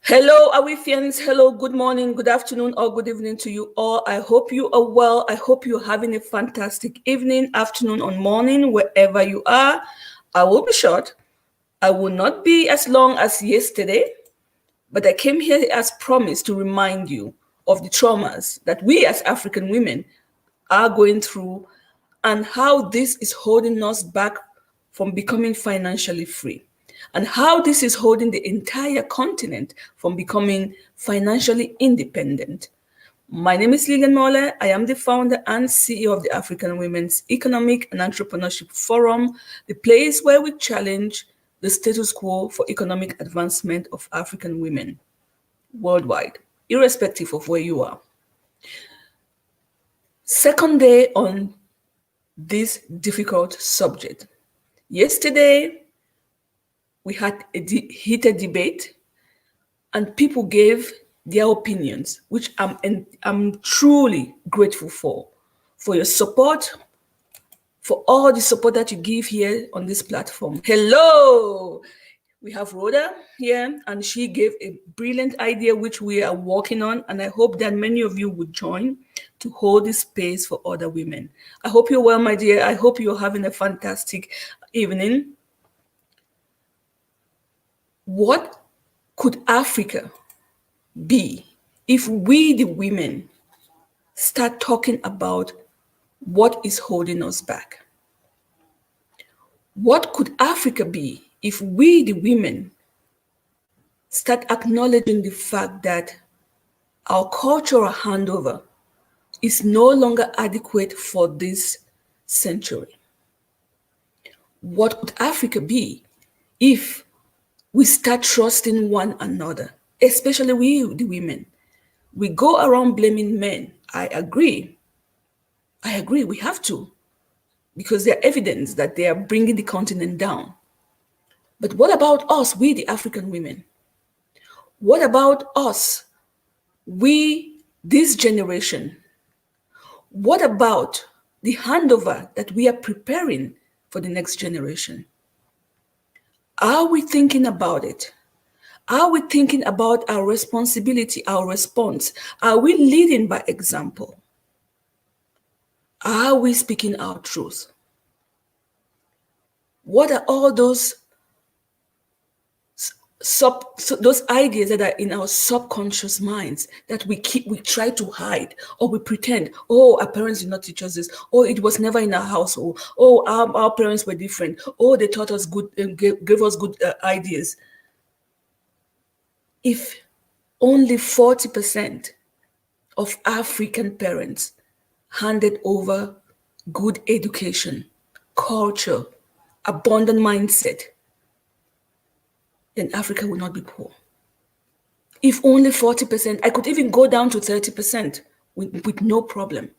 Hello, Awifians. Hello, good morning, good afternoon, or good evening to you all. I hope you are well. I hope you're having a fantastic evening, afternoon, or morning, wherever you are. I will be short. I will not be as long as yesterday, but I came here as promised to remind you of the traumas that we as African women are going through and how this is holding us back from becoming financially free, and how this is holding the entire continent from becoming financially independent. My name is Lilian Mole. I am the founder and CEO of the African Women's Economic and Entrepreneurship Forum, the place where we challenge the status quo for economic advancement of African women worldwide, irrespective of where you are. Second day on this difficult subject. Yesterday, we had a heated debate and people gave their opinions, which I'm truly grateful for your support, for all the support that you give here on this platform. Hello! We have Rhoda here, and she gave a brilliant idea which we are working on, and I hope that many of you would join to hold this space for other women. I hope you're well, my dear. I hope you're having a fantastic evening. What could Africa be if we, the women, start talking about what is holding us back? What could Africa be if we, the women, start acknowledging the fact that our cultural handover is no longer adequate for this century? What could Africa be if we start trusting one another, especially we, the women? We go around blaming men. I agree, we have to, because there are evidence that they are bringing the continent down. But what about us, we, the African women? What about us, we, this generation? What about the handover that we are preparing for the next generation? Are we thinking about it? Are we thinking about our responsibility, our response? Are we leading by example? Are we speaking our truth? What are all those those ideas that are in our subconscious minds that we try to hide, or we pretend, oh, our parents did not teach us this, oh, it was never in our household, oh, our parents were different, oh, they taught us good and gave us good ideas. If only 40% of African parents handed over good education, culture, abundant mindset, then Africa will not be poor. If only 40%, I could even go down to 30% with no problem.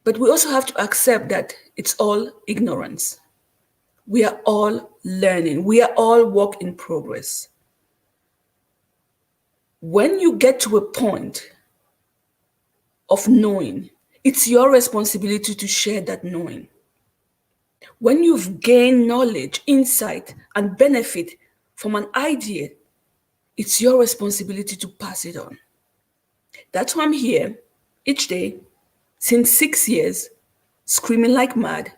But we also have to accept that it's all ignorance. We are all learning. We are all work in progress. When you get to a point of knowing, it's your responsibility to share that knowing. When you've gained knowledge, insight, and benefit from an idea, it's your responsibility to pass it on. That's why I'm here each day, since 6 years, screaming like mad.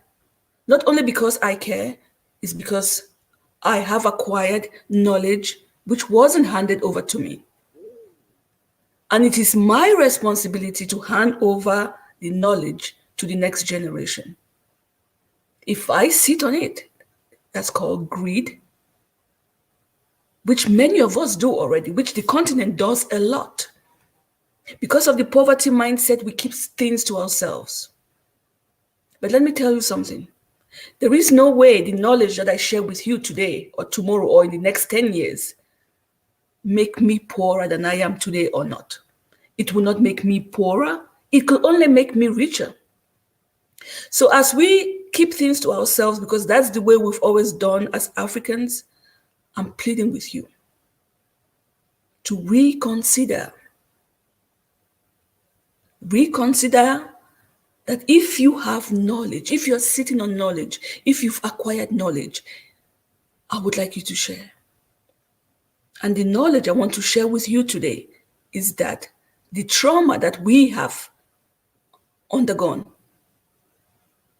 Not only because I care, it's because I have acquired knowledge which wasn't handed over to me. And it is my responsibility to hand over the knowledge to the next generation. If I sit on it, that's called greed, which many of us do already, which the continent does a lot. Because of the poverty mindset, we keep things to ourselves. But let me tell you something. There is no way the knowledge that I share with you today or tomorrow or in the next 10 years make me poorer than I am today or not. It will not make me poorer. It could only make me richer. So as we keep things to ourselves, because that's the way we've always done as Africans, I'm pleading with you to reconsider. Reconsider that if you have knowledge, if you're sitting on knowledge, if you've acquired knowledge, I would like you to share. And the knowledge I want to share with you today is that the trauma that we have undergone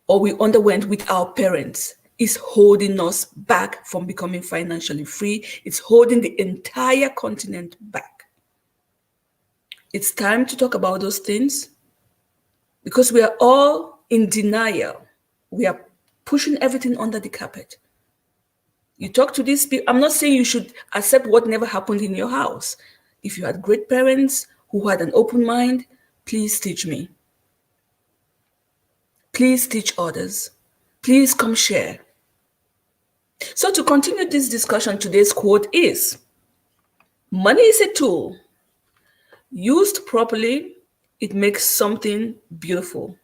or we underwent with our parents is holding us back from becoming financially free. It's holding the entire continent back. It's time to talk about those things because we are all in denial. We are pushing everything under the carpet. You talk to these people. I'm not saying you should accept what never happened in your house. If you had great parents who had an open mind, please teach me. Please teach others. Please come share. So to continue this discussion, today's quote is, money is a tool. Used properly, it makes something beautiful.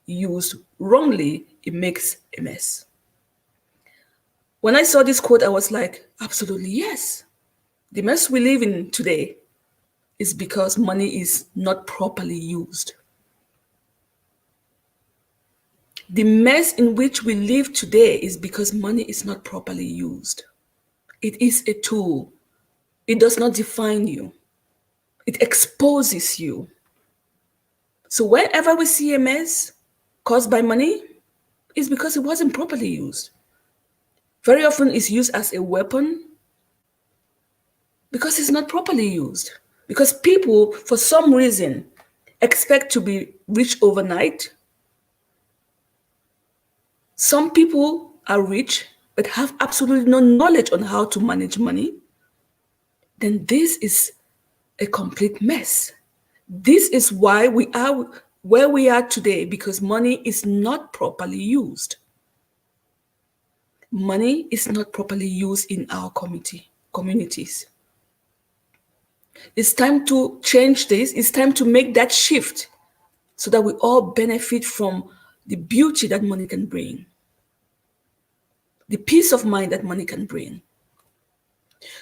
Used wrongly, it makes a mess. When I saw this quote, I was like, absolutely yes. The mess we live in today is because money is not properly used. The mess in which we live today is because money is not properly used. It is a tool. It does not define you. It exposes you. So whenever we see a mess caused by money, it's because it wasn't properly used. Very often it's used as a weapon because it's not properly used. Because people, for some reason, expect to be rich overnight. Some people are rich but have absolutely no knowledge on how to manage money. Then this is a complete mess. This is why we are where we are today, because money is not properly used. Money is not properly used in our communities. It's time to change this. It's time to make that shift so that we all benefit from the beauty that money can bring, the peace of mind that money can bring.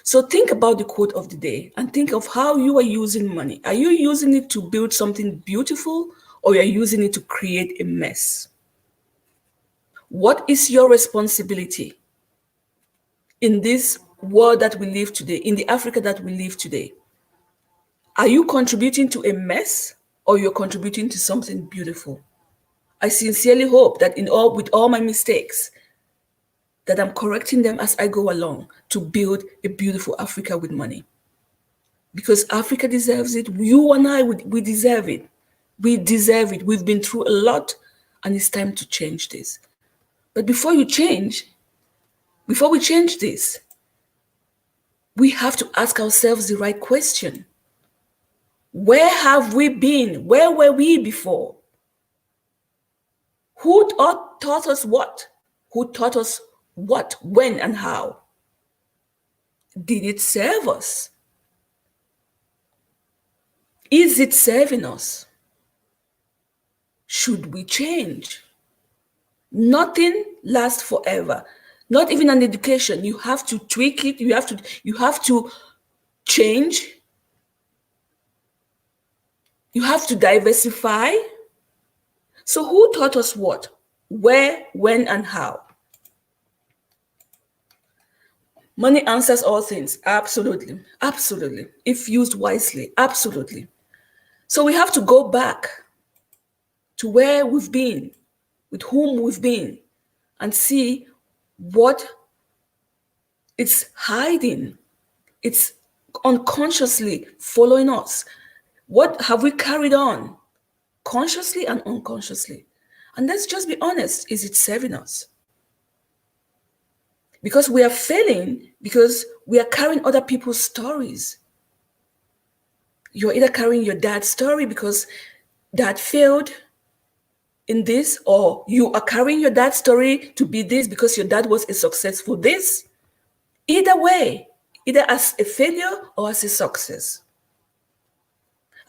So think about the quote of the day and think of how you are using money. Are you using it to build something beautiful, or are you using it to create a mess? What is your responsibility in this world that we live today, in the Africa that we live today? Are you contributing to a mess, or you're contributing to something beautiful? I sincerely hope that with all my mistakes, that I'm correcting them as I go along to build a beautiful Africa with money. Because Africa deserves it. You and I, we deserve it. We deserve it. We've been through a lot, and it's time to change this. But before we change this, we have to ask ourselves the right question. Where have we been? Where were we before? Who taught us what? Who taught us what, when, and how? Did it serve us? Is it serving us? Should we change? Nothing lasts forever. Not even an education. You have to tweak it. You have to change. You have to diversify. So who taught us what? Where, when, and how? Money answers all things. Absolutely. Absolutely. If used wisely. Absolutely. So we have to go back to where we've been, with whom we've been, and see what it's hiding. It's unconsciously following us. What have we carried on, consciously and unconsciously? And let's just be honest, is it serving us? Because we are failing because we are carrying other people's stories. You're either carrying your dad's story because dad failed in this, or you are carrying your dad's story to be this because your dad was a successful this. Either way, either as a failure or as a success.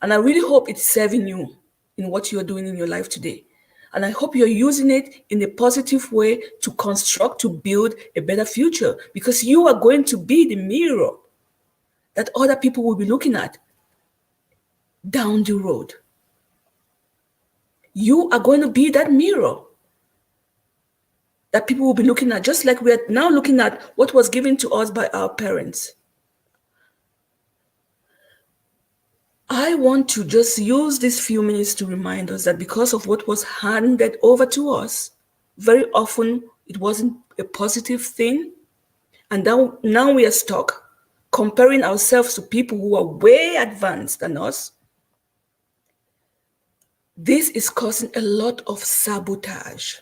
And I really hope it's serving you in what you're doing in your life today. And I hope you're using it in a positive way to construct, to build a better future, because you are going to be the mirror that other people will be looking at down the road. You are going to be that mirror that people will be looking at, just like we are now looking at what was given to us by our parents. I want to just use these few minutes to remind us that because of what was handed over to us, very often it wasn't a positive thing. And now we are stuck comparing ourselves to people who are way advanced than us. This is causing a lot of sabotage.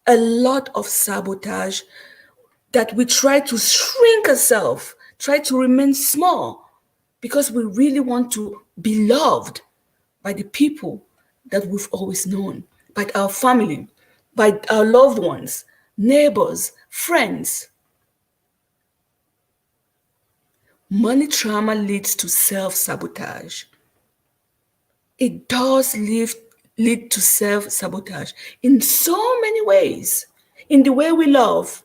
A lot of sabotage that we try to shrink ourselves, try to remain small because we really want to be loved by the people that we've always known, by our family, by our loved ones, neighbors, friends. Money trauma leads to self sabotage. It does lead to self sabotage in so many ways. In the way we love,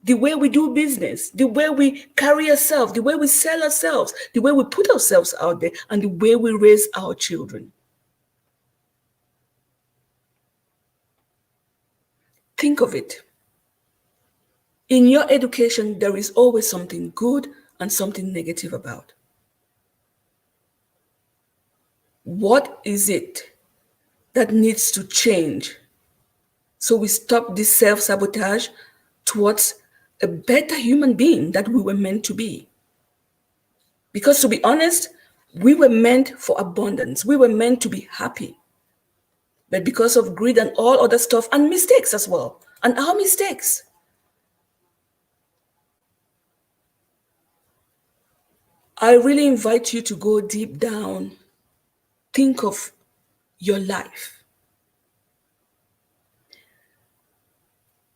the way we do business, the way we carry ourselves, the way we sell ourselves, the way we put ourselves out there, and the way we raise our children. Think of it. In your education, there is always something good and something negative about. What is it that needs to change so we stop this self sabotage towards a better human being that we were meant to be? Because to be honest, we were meant for abundance, we were meant to be happy. But because of greed and all other stuff and mistakes as well, and our mistakes, I really invite you to go deep down, think of your life.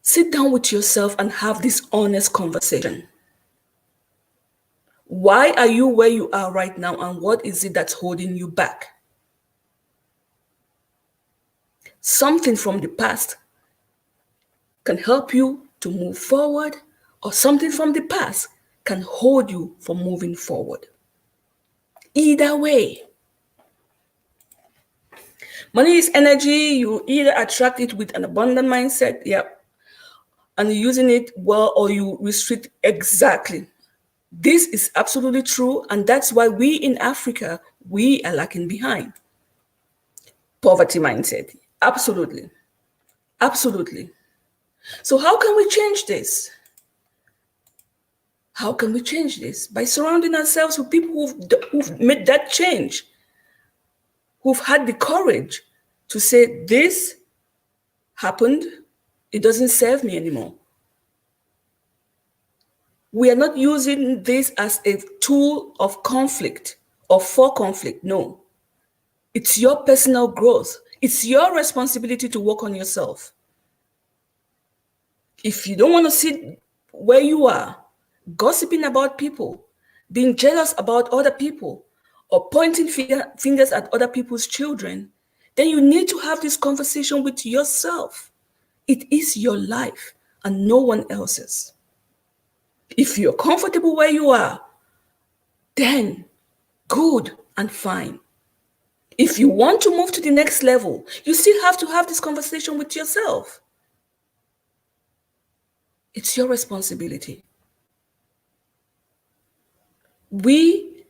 Sit down with yourself and have this honest conversation. Why are you where you are right now, and what is it that's holding you back? Something from the past can help you to move forward, or something from the past can hold you from moving forward. Either way, money is energy. You either attract it with an abundant mindset, and you're using it well, or you restrict exactly. This is absolutely true, and that's why we in Africa, we are lacking behind. Poverty mindset. Absolutely. Absolutely. So how can we change this? How can we change this? By surrounding ourselves with people who've made that change, who've had the courage to say, this happened, it doesn't serve me anymore. We are not using this as a tool of conflict or for conflict. No. It's your personal growth. It's your responsibility to work on yourself. If you don't want to sit where you are, gossiping about people, being jealous about other people, or pointing fingers at other people's children, then you need to have this conversation with yourself. It is your life and no one else's. If you're comfortable where you are, then good and fine. If you want to move to the next level, you still have to have this conversation with yourself. It's your responsibility. We,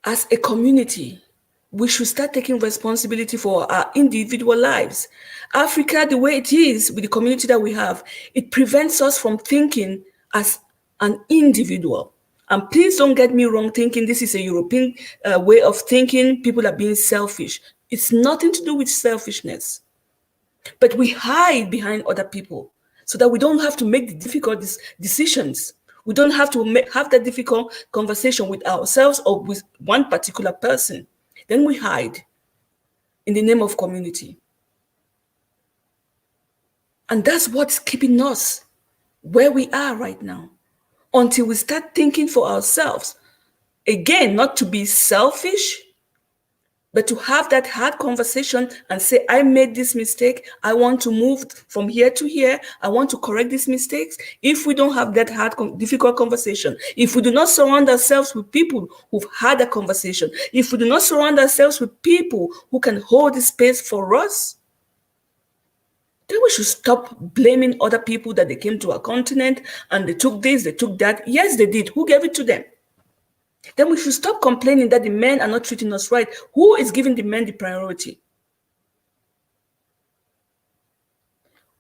as a community, we should start taking responsibility for our individual lives. Africa, the way it is with the community that we have, it prevents us from thinking as an individual. And please don't get me wrong, thinking this is a European way of thinking. People are being selfish. It's nothing to do with selfishness. But we hide behind other people so that we don't have to make the difficult decisions. We don't have to have that difficult conversation with ourselves or with one particular person. Then we hide in the name of community. And that's what's keeping us where we are right now, until we start thinking for ourselves. Again, not to be selfish, but to have that hard conversation and say, I made this mistake. I want to move from here to here. I want to correct these mistakes. If we don't have that hard, difficult conversation, if we do not surround ourselves with people who've had a conversation, if we do not surround ourselves with people who can hold the space for us, then we should stop blaming other people that they came to our continent and they took this, they took that. Yes, they did. Who gave it to them? Then we should stop complaining that the men are not treating us right. Who is giving the men the priority?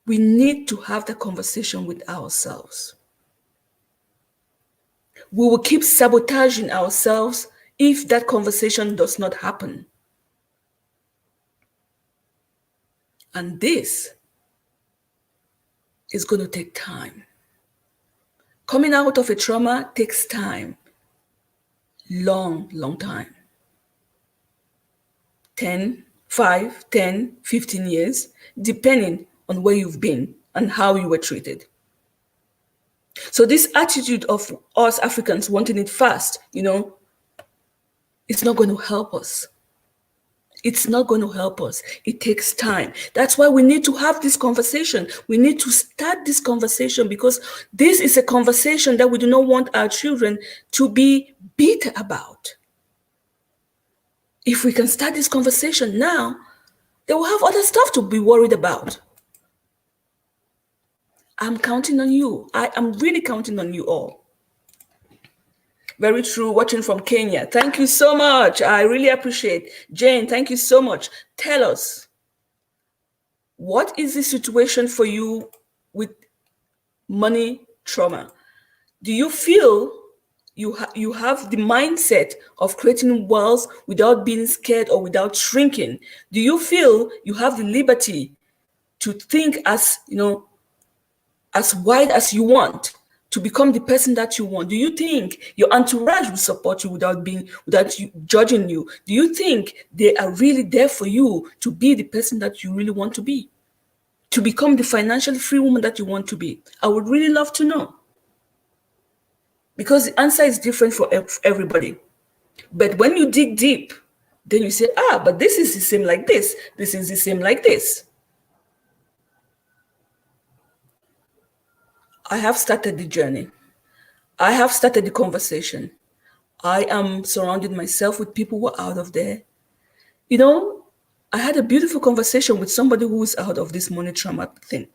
We need to have that conversation with ourselves. We will keep sabotaging ourselves if that conversation does not happen. And this is going to take time. Coming out of a trauma takes time. Long, long time. 10, 5, 10, 15 years, depending on where you've been and how you were treated. So this attitude of us Africans wanting it fast, it's not going to help us. It's not going to help us. It takes time. That's why we need to have this conversation. We need to start this conversation because this is a conversation that we do not want our children to be bitter about. If we can start this conversation now, they will have other stuff to be worried about. I'm counting on you. I am really counting on you all. Very true. Watching from Kenya. Thank you so much. I really appreciate. Jane, thank you so much. Tell us, what is the situation for you with money trauma? Do you feel you have the mindset of creating wealth without being scared or without shrinking? Do you feel you have the liberty to think as wide as you want, to become the person that you want? Do you think your entourage will support you without you judging you? Do you think they are really there for you to be the person that you really want to be? To become the financially free woman that you want to be? I would really love to know. Because the answer is different for everybody. But when you dig deep, then you say, but this is the same like this. This is the same like this. I have started the journey. I have started the conversation. I am surrounding myself with people who are out of there. I had a beautiful conversation with somebody who is out of this money trauma thing.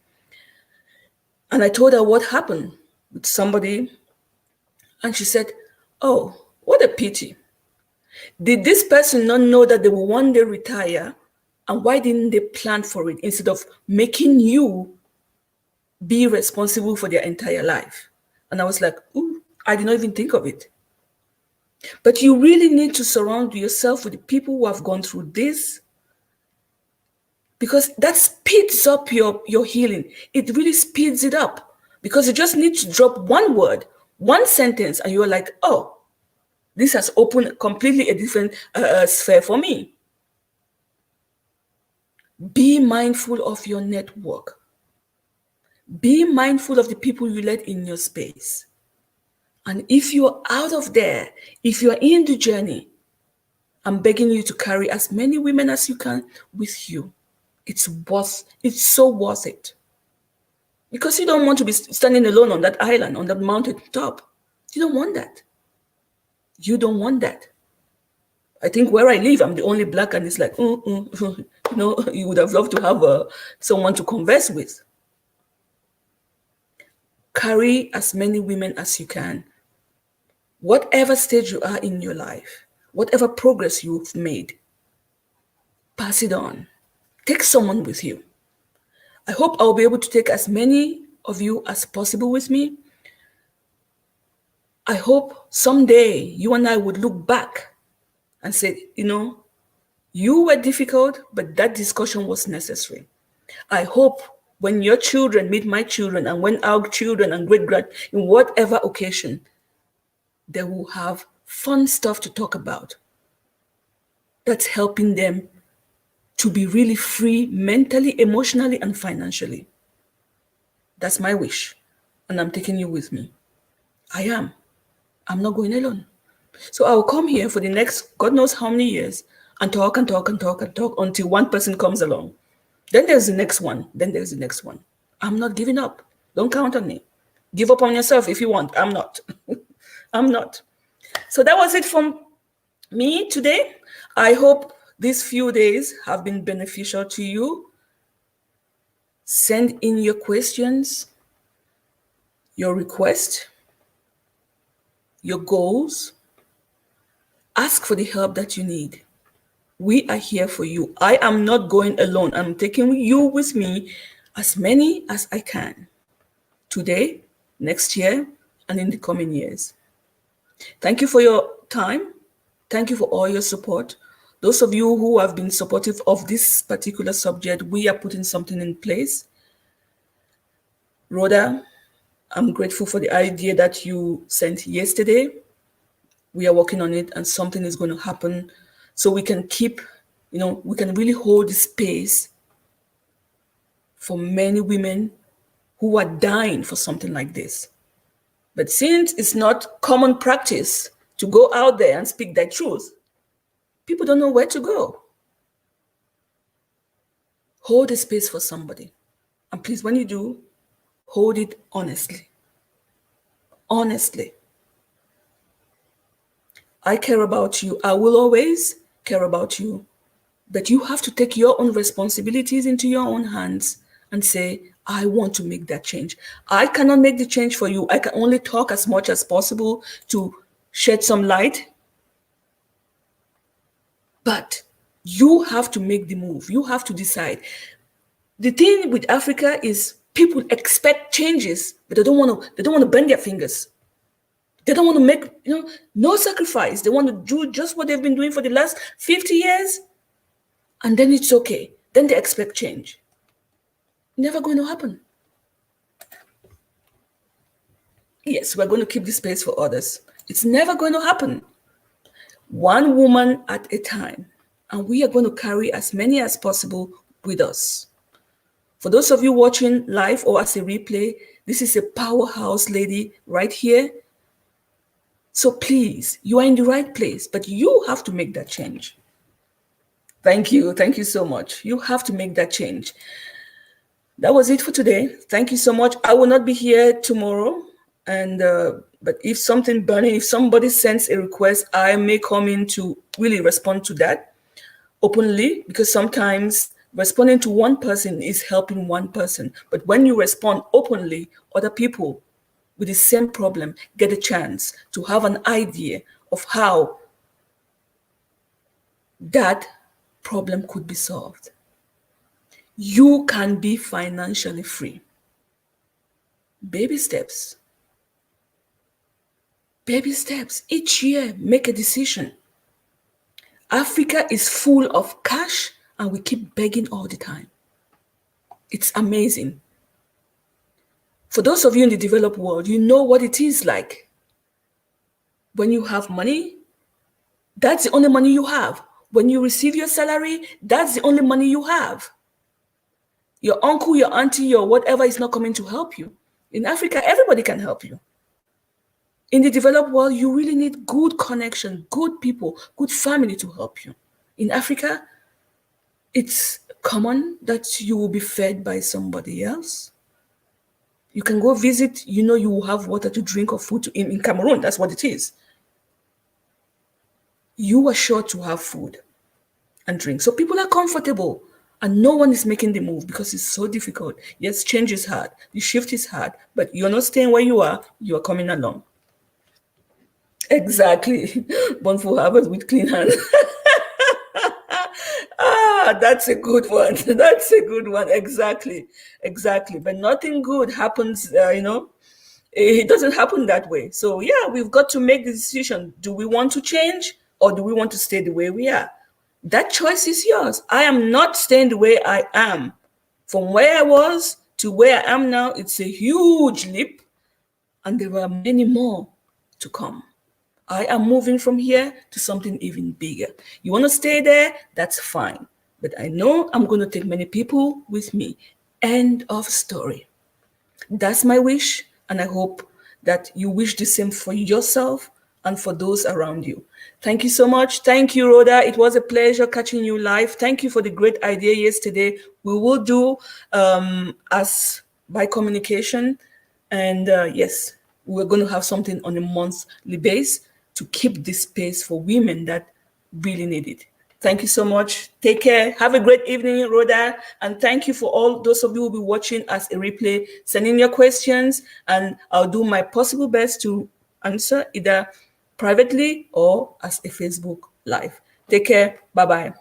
And I told her what happened with somebody. And she said, oh, what a pity. Did this person not know that they will one day retire? And why didn't they plan for it instead of making you be responsible for their entire life? And I was like, ooh, I did not even think of it. But you really need to surround yourself with the people who have gone through this, because that speeds up your healing. It really speeds it up because you just need to drop one word, one sentence, and you're like, oh, this has opened completely a different sphere for me. Be mindful of your network. Be mindful of the people you let in your space. And if you're out of there, if you're in the journey, I'm begging you to carry as many women as you can with you. It's so worth it. Because you don't want to be standing alone on that island, on that mountain top. You don't want that. You don't want that. I think where I live, I'm the only Black, and it's like, you would have loved to have someone to converse with. Carry as many women as you can. Whatever stage you are in your life, whatever progress you've made, pass it on. Take someone with you. I hope I'll be able to take as many of you as possible with me. I hope someday you and I would look back and say, you were difficult, but that discussion was necessary. I hope when your children meet my children and when our children and great-grand, in whatever occasion, they will have fun stuff to talk about that's helping them to be really free mentally, emotionally, and financially. That's my wish. And I'm taking you with me. I am. I'm not going alone. So I'll come here for the next God knows how many years and talk and talk and talk and talk until one person comes along. Then there's the next one. Then there's the next one. I'm not giving up. Don't count on me. Give up on yourself if you want. I'm not. I'm not. So that was it from me today. I hope these few days have been beneficial to you. Send in your questions, your request, your goals, Ask for the help that you need. We are here for you. I am not going alone. I'm taking you with me, as many as I can, today, next year, and in the coming years. Thank you for your time. Thank you for all your support. Those of you who have been supportive of this particular subject, we are putting something in place. Rhoda, I'm grateful for the idea that you sent yesterday. We are working on it, and something is going to happen so we can keep, we can really hold the space for many women who are dying for something like this. But since it's not common practice to go out there and speak their truth, people don't know where to go. Hold a space for somebody. And please, when you do, hold it honestly. Honestly. I care about you. I will always care about you. But you have to take your own responsibilities into your own hands and say, I want to make that change. I cannot make the change for you. I can only talk as much as possible to shed some light. But you have to make the move. You have to decide. The thing with Africa is people expect changes, but they don't want to bend their fingers. They don't want to make, no sacrifice. They want to do just what they've been doing for the last 50 years. And then it's okay. Then they expect change. Never going to happen. Yes, we're going to keep the space for others. It's never going to happen. One woman at a time. And we are going to carry as many as possible with us. For those of you watching live or as a replay, this is a powerhouse lady right here. So please, you are in the right place, but you have to make that change. Thank you. Thank you so much. You have to make that change. That was it for today. Thank you so much. I will not be here tomorrow. But if something burning, if somebody sends a request, I may come in to really respond to that openly, because sometimes responding to one person is helping one person. But when you respond openly, other people with the same problem get a chance to have an idea of how that problem could be solved. You can be financially free. Baby steps. Baby steps. Each year, make a decision. Africa is full of cash and we keep begging all the time. It's amazing. For those of you in the developed world, you know what it is like. When you have money, that's the only money you have. When you receive your salary, that's the only money you have. Your uncle, your auntie, your whatever is not coming to help you. In Africa, everybody can help you. In the developed world, you really need good connection, good people, good family to help you. In Africa, it's common that you will be fed by somebody else. You can go visit, you will have water to drink or food to eat. In Cameroon, that's what it is. You are sure to have food and drink. So people are comfortable and no one is making the move because it's so difficult. Yes, change is hard. The shift is hard, but you're not staying where you are coming along. Exactly. Bountiful harvest with clean hands. That's a good one. That's a good one. Exactly. But nothing good happens, it doesn't happen that way. So yeah, we've got to make the decision. Do we want to change or do we want to stay the way we are? That choice is yours. I am not staying the way I am. From where I was to where I am now, it's a huge leap. And there are many more to come. I am moving from here to something even bigger. You want to stay there? That's fine. But I know I'm going to take many people with me. End of story. That's my wish. And I hope that you wish the same for yourself and for those around you. Thank you so much. Thank you, Rhoda. It was a pleasure catching you live. Thank you for the great idea yesterday. We will do as by communication. And yes, we're going to have something on a monthly basis to keep this space for women that really need it. Thank you so much. Take care. Have a great evening, Rhoda. And thank you for all those of you who will be watching as a replay. Send in your questions and I'll do my possible best to answer either privately or as a Facebook Live. Take care. Bye bye.